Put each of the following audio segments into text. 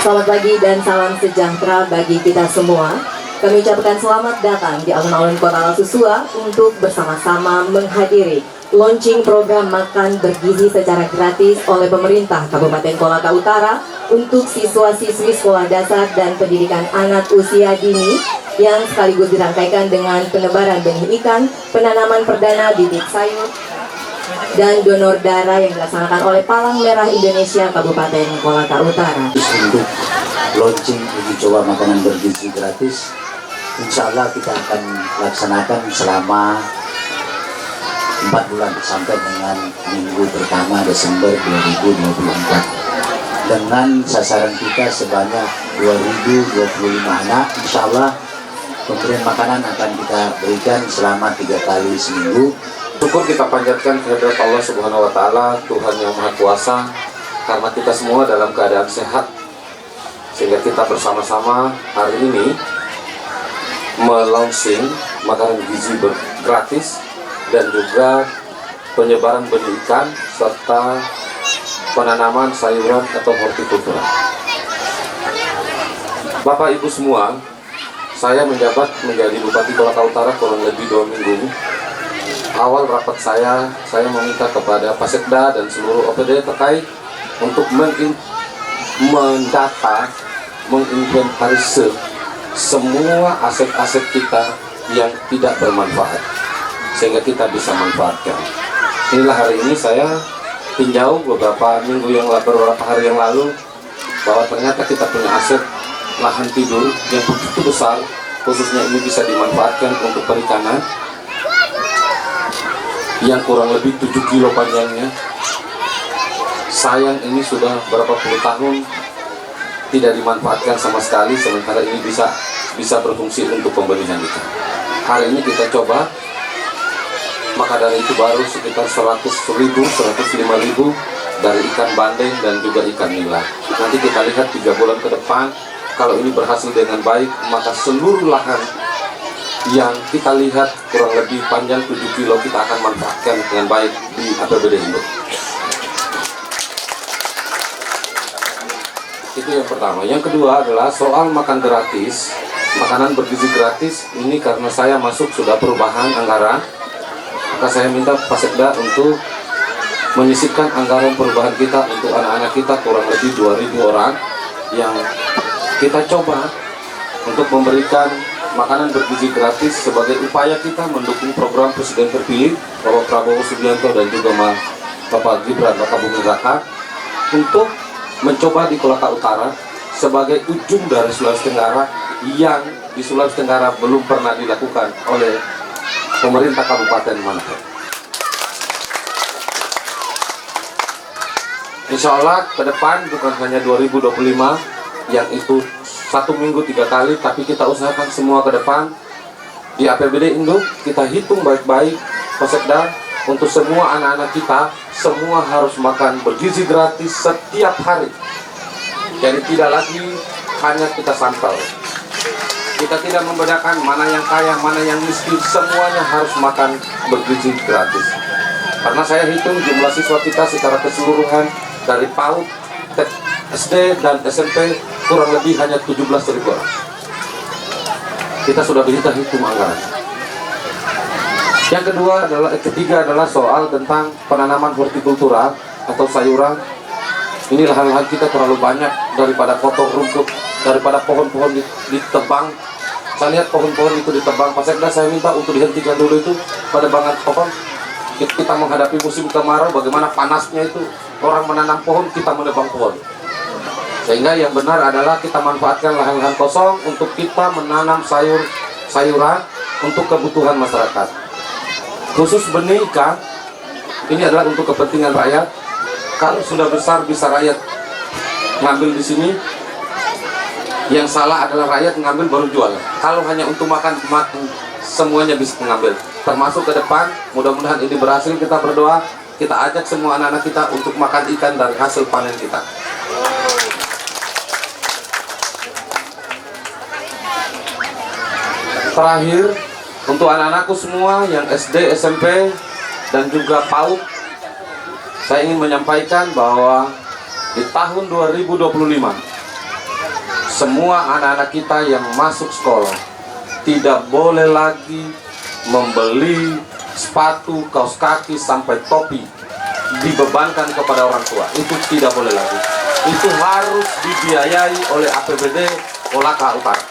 Selamat pagi dan salam sejahtera bagi kita semua. Kami ucapkan selamat datang di alun-alun Kota Susua untuk bersama-sama menghadiri launching program makan bergizi secara gratis oleh pemerintah Kabupaten Kolaka Utara untuk siswa-siswi sekolah dasar dan pendidikan anak usia dini yang sekaligus dirangkaikan dengan penebaran benih ikan, penanaman perdana bibit sayur, dan donor darah yang dilaksanakan oleh Palang Merah Indonesia Kabupaten Kolaka Utara. Untuk launching uji coba makanan bergizi gratis, insya Allah kita akan laksanakan selama 4 bulan sampai dengan minggu pertama Desember 2024 dengan sasaran kita sebanyak 2025 anak. Insya Allah pemberian makanan akan kita berikan selama 3 kali seminggu. Syukur kita panjatkan kehadirat Allah Subhanahu wa Ta'ala, Tuhan yang Maha Kuasa, karena kita semua dalam keadaan sehat, sehingga kita bersama-sama hari ini melaunching makanan gizi gratis dan juga penyebaran benih ikan serta penanaman sayuran atau hortikultura. Bapak Ibu semua, saya menjabat menjadi Bupati Kolaka Utara kurang lebih 2 minggu. Awal rapat saya meminta kepada Pasekda dan seluruh OPD terkait untuk mendata, menginventarisir semua aset-aset kita yang tidak bermanfaat, sehingga kita bisa manfaatkan. Inilah hari ini saya tinjau beberapa hari yang lalu bahwa ternyata kita punya aset lahan tidur yang begitu besar, khususnya ini bisa dimanfaatkan untuk perikanan yang kurang lebih 7 kilo panjangnya. Sayang ini sudah berapa puluh tahun tidak dimanfaatkan sama sekali, sementara ini bisa berfungsi untuk pembenihan ikan. Hari ini kita coba, maka dari itu baru sekitar 100.000, 105.000 dari ikan bandeng dan juga ikan nila. Nanti kita lihat 3 bulan ke depan, kalau ini berhasil dengan baik, maka seluruh lahan yang kita lihat kurang lebih panjang 7 kilo kita akan manfaatkan dengan baik di APBD Induk. Itu yang pertama. Yang kedua adalah soal makan gratis, makanan bergizi gratis. Ini karena saya masuk sudah perubahan anggaran, maka saya minta Pasekda untuk menyisipkan anggaran perubahan kita untuk anak-anak kita kurang lebih 2.000 orang yang kita coba untuk memberikan makanan bergizi gratis sebagai upaya kita mendukung program Presiden terpilih Bapak Prabowo Subianto dan juga Bapak Gibran Rakabuming Raka untuk mencoba di Kolaka Utara sebagai ujung dari Sulawesi Tenggara yang di Sulawesi Tenggara belum pernah dilakukan oleh pemerintah Kabupaten Manado. Insya Allah ke depan bukan hanya 2025 yang itu 1 minggu 3 kali, tapi kita usahakan semua ke depan di APBD Induk. Kita hitung baik-baik Pasekda untuk semua anak-anak kita, semua harus makan bergizi gratis setiap hari. Jadi tidak lagi hanya kita sampel, kita tidak membedakan mana yang kaya, mana yang miskin, semuanya harus makan bergizi gratis. Karena saya hitung jumlah siswa kita secara keseluruhan dari PAUD, SD dan SMP kurang lebih hanya 17.000 orang. Kita sudah bisa hitung anggaran. Yang ketiga adalah soal tentang penanaman hortikultura atau sayuran. Ini lahan-lahan kita terlalu banyak, daripada kotor rumput, daripada pohon-pohon ditebang. Saya lihat pohon-pohon itu ditebang. Pasekda saya minta untuk dihentikan dulu itu pada banget pohon. Kita menghadapi musim kemarau, bagaimana panasnya itu, orang menanam pohon, kita menebang pohon. Sehingga yang benar adalah kita manfaatkan lahan-lahan kosong untuk kita menanam sayuran untuk kebutuhan masyarakat. Khusus benih ikan, ini adalah untuk kepentingan rakyat. Kalau sudah besar bisa rakyat ngambil di sini. Yang salah adalah rakyat ngambil baru jual. Kalau hanya untuk makan semuanya bisa mengambil. Termasuk ke depan, mudah-mudahan ini berhasil. Kita berdoa, kita ajak semua anak-anak kita untuk makan ikan dari hasil panen kita. Terakhir, untuk anak-anakku semua yang SD, SMP, dan juga PAUD, saya ingin menyampaikan bahwa di tahun 2025 semua anak-anak kita yang masuk sekolah tidak boleh lagi membeli sepatu, kaos kaki, sampai topi dibebankan kepada orang tua. Itu tidak boleh lagi. Itu harus dibiayai oleh APBD Kolaka Utara.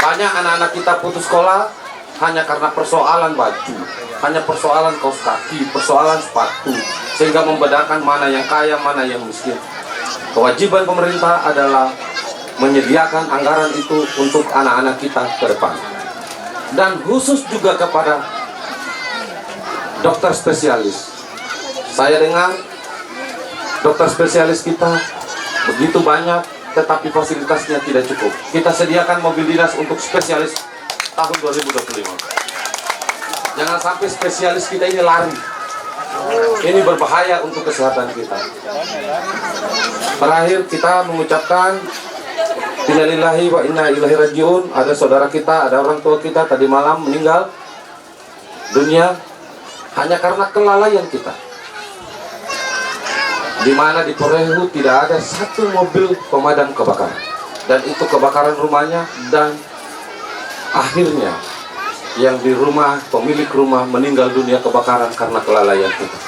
Banyak anak-anak kita putus sekolah hanya karena persoalan baju, hanya persoalan kaos kaki, persoalan sepatu, sehingga membedakan mana yang kaya, mana yang miskin. Kewajiban pemerintah adalah menyediakan anggaran itu untuk anak-anak kita ke depan. Dan khusus juga kepada dokter spesialis. Saya dengar dokter spesialis kita begitu banyak, tetapi fasilitasnya tidak cukup. Kita sediakan mobil dinas untuk spesialis tahun 2025. Jangan sampai spesialis kita ini lari. Ini berbahaya untuk kesehatan kita. Terakhir kita mengucapkan innalillahi wa inna ilaihi rajiun. Ada saudara kita, ada orang tua kita tadi malam meninggal dunia hanya karena kelalaian kita. Di mana di Porehu tidak ada satu mobil pemadam kebakaran, dan itu kebakaran rumahnya, dan akhirnya yang di rumah, pemilik rumah meninggal dunia kebakaran karena kelalaian kita.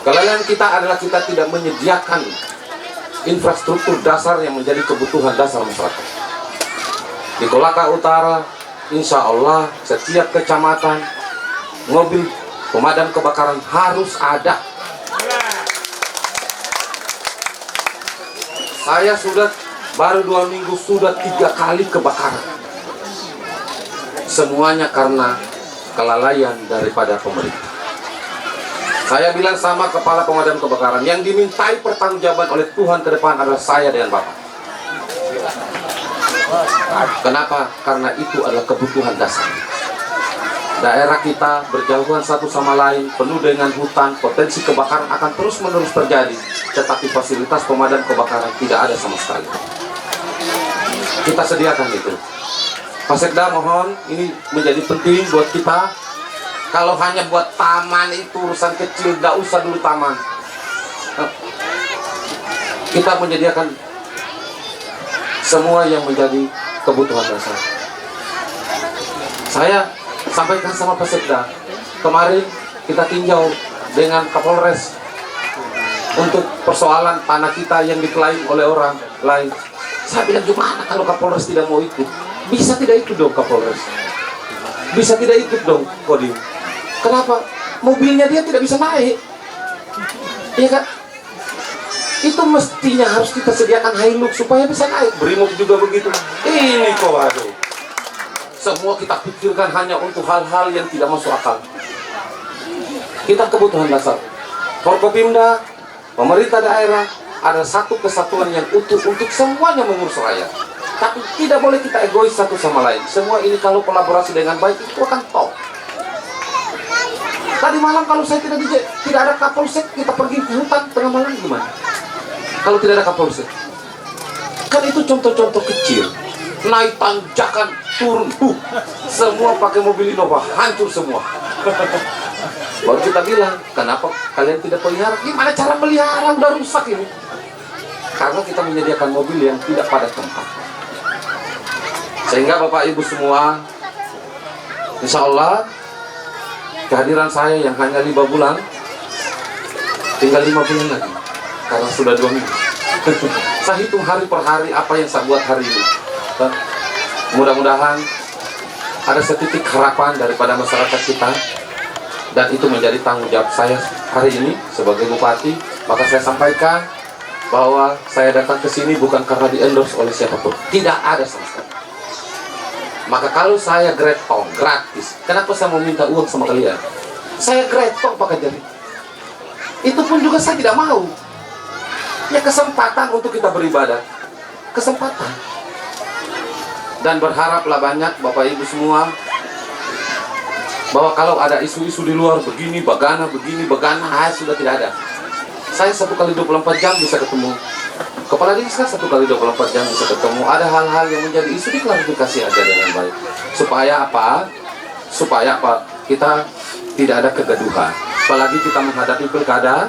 Kelalaian kita adalah kita tidak menyediakan infrastruktur dasar yang menjadi kebutuhan dasar masyarakat. Di Kolaka Utara, insya Allah setiap kecamatan mobil pemadam kebakaran harus ada. Saya sudah baru 2 minggu sudah 3 kali kebakaran. Semuanya karena kelalaian daripada pemerintah. Saya bilang sama kepala pemadam kebakaran, yang dimintai pertanggungjawaban oleh Tuhan ke depan adalah saya dengan Bapak. Kenapa? Karena itu adalah kebutuhan dasar. Daerah kita berjauhan satu sama lain, penuh dengan hutan, potensi kebakaran akan terus-menerus terjadi, tetapi fasilitas pemadam kebakaran tidak ada sama sekali. Kita sediakan itu. Pak Sekda, mohon, ini menjadi penting buat kita. Kalau hanya buat taman itu urusan kecil, gak usah dulu taman. Kita menyediakan semua yang menjadi kebutuhan dasar. Saya sampaikan sama Pak Sekda, kemarin kita tinjau dengan Kapolres untuk persoalan tanah kita yang diklaim oleh orang lain. Saya bilang, gimana kalau Kapolres tidak mau ikut? Bisa tidak ikut dong Kapolres, bisa tidak ikut dong Kodim. Kenapa? Mobilnya dia tidak bisa naik, iya kan? Itu mestinya harus kita sediakan Hilux supaya bisa naik. Brimob juga begitu. Ini kok aduh, semua kita pikirkan hanya untuk hal-hal yang tidak masuk akal. Kita kebutuhan dasar. Forkopimda, pemerintah daerah, ada satu kesatuan yang utuh untuk semuanya mengurus rakyat. Tapi tidak boleh kita egois satu sama lain. Semua ini kalau kolaborasi dengan baik itu akan top. Tadi malam kalau saya tidak ada Kapolsek, kita pergi ke hutan tengah malam gimana? Kalau tidak ada Kapolsek, kan itu contoh-contoh kecil. Naik tanjakan, turun, semua pakai mobil Innova, hancur semua. Baru kita bilang, kenapa kalian tidak pelihara? Gimana cara melihara? Udah rusak ini. Karena kita menyediakan mobil yang tidak pada tempat. Sehingga Bapak Ibu semua, insya Allah kehadiran saya yang hanya 5 bulan, tinggal 5 bulan lagi, karena sudah 2 minggu. Saya hitung hari per hari apa yang saya buat hari ini. Mudah-mudahan ada setitik harapan daripada masyarakat kita, dan itu menjadi tanggung jawab saya hari ini sebagai Bupati. Maka saya sampaikan bahwa saya datang ke sini bukan karena di-endorse oleh siapapun, tidak ada sama sekali. Maka kalau saya gretong gratis, kenapa saya mau minta uang sama kalian? Saya gretong pakai jari. Itu pun juga saya tidak mau. Ya kesempatan untuk kita beribadah, kesempatan. Dan berharaplah banyak Bapak Ibu semua, bahwa kalau ada isu-isu di luar begini, bagana, sudah tidak ada. Saya 1 kali 24 jam bisa ketemu Kepala Desa, 1 kali 24 jam bisa ketemu. Ada hal-hal yang menjadi isu, diklarifikasi aja dengan baik. Supaya apa? Supaya apa? Kita tidak ada kegaduhan. Apalagi kita menghadapi pilkada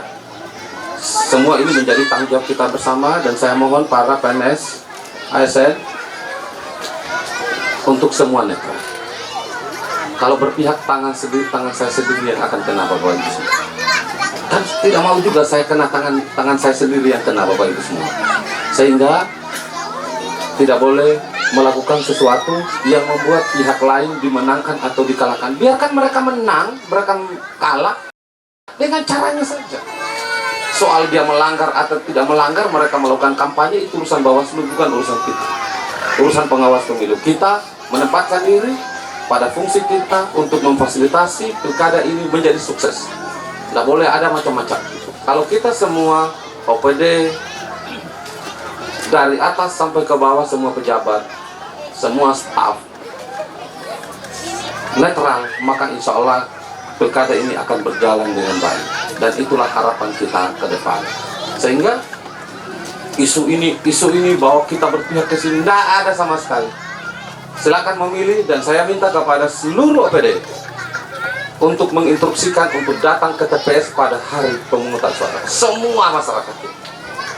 semua ini menjadi tanggung jawab kita bersama, dan saya mohon para PNS ASN untuk semua netral. Kalau berpihak tangan saya sendiri yang akan kena Bapak Ibu semua. Kan tidak mau juga saya kena tangan saya sendiri yang kena Bapak Ibu semua. Sehingga tidak boleh melakukan sesuatu yang membuat pihak lain dimenangkan atau dikalahkan. Biarkan mereka menang, mereka kalah dengan caranya saja. Soal dia melanggar atau tidak melanggar, mereka melakukan kampanye, itu urusan Bawaslu, bukan urusan kita. Urusan pengawas pemilu. Kita menempatkan diri pada fungsi kita untuk memfasilitasi pilkada ini menjadi sukses. Tidak boleh ada macam-macam. Kalau kita semua OPD, dari atas sampai ke bawah, semua pejabat, semua staf netral, maka insya Allah pilkada ini akan berjalan dengan baik. Dan itulah harapan kita ke depan. Sehingga isu ini bahwa kita berpihak ke sini, tidak ada sama sekali. Silakan memilih, dan saya minta kepada seluruh OPD untuk menginstruksikan untuk datang ke TPS pada hari pemungutan suara. Semua masyarakat kita.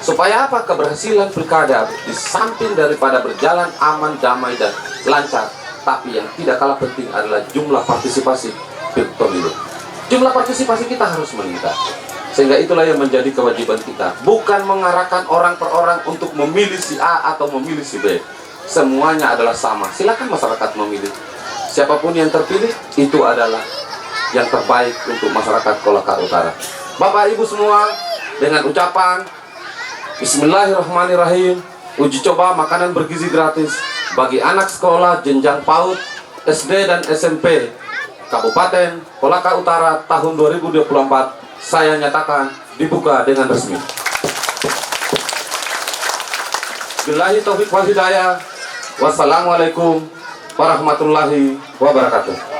Supaya apa? Keberhasilan pilkada di samping daripada berjalan aman, damai, dan lancar, tapi yang tidak kalah penting adalah jumlah partisipasi pemilu. Jumlah partisipasi kita harus meningkat. Sehingga itulah yang menjadi kewajiban kita. Bukan mengarahkan orang per orang untuk memilih si A atau memilih si B. Semuanya adalah sama. Silakan masyarakat memilih. Siapapun yang terpilih, itu adalah yang terbaik untuk masyarakat Kolaka Utara. Bapak Ibu semua, dengan ucapan Bismillahirrahmanirrahim, uji coba makanan bergizi gratis bagi anak sekolah jenjang PAUD, SD dan SMP Kabupaten Kolaka Utara tahun 2024 saya nyatakan dibuka dengan resmi. Billahi taufiq wal hidayah. Wassalamualaikum warahmatullahi wabarakatuh.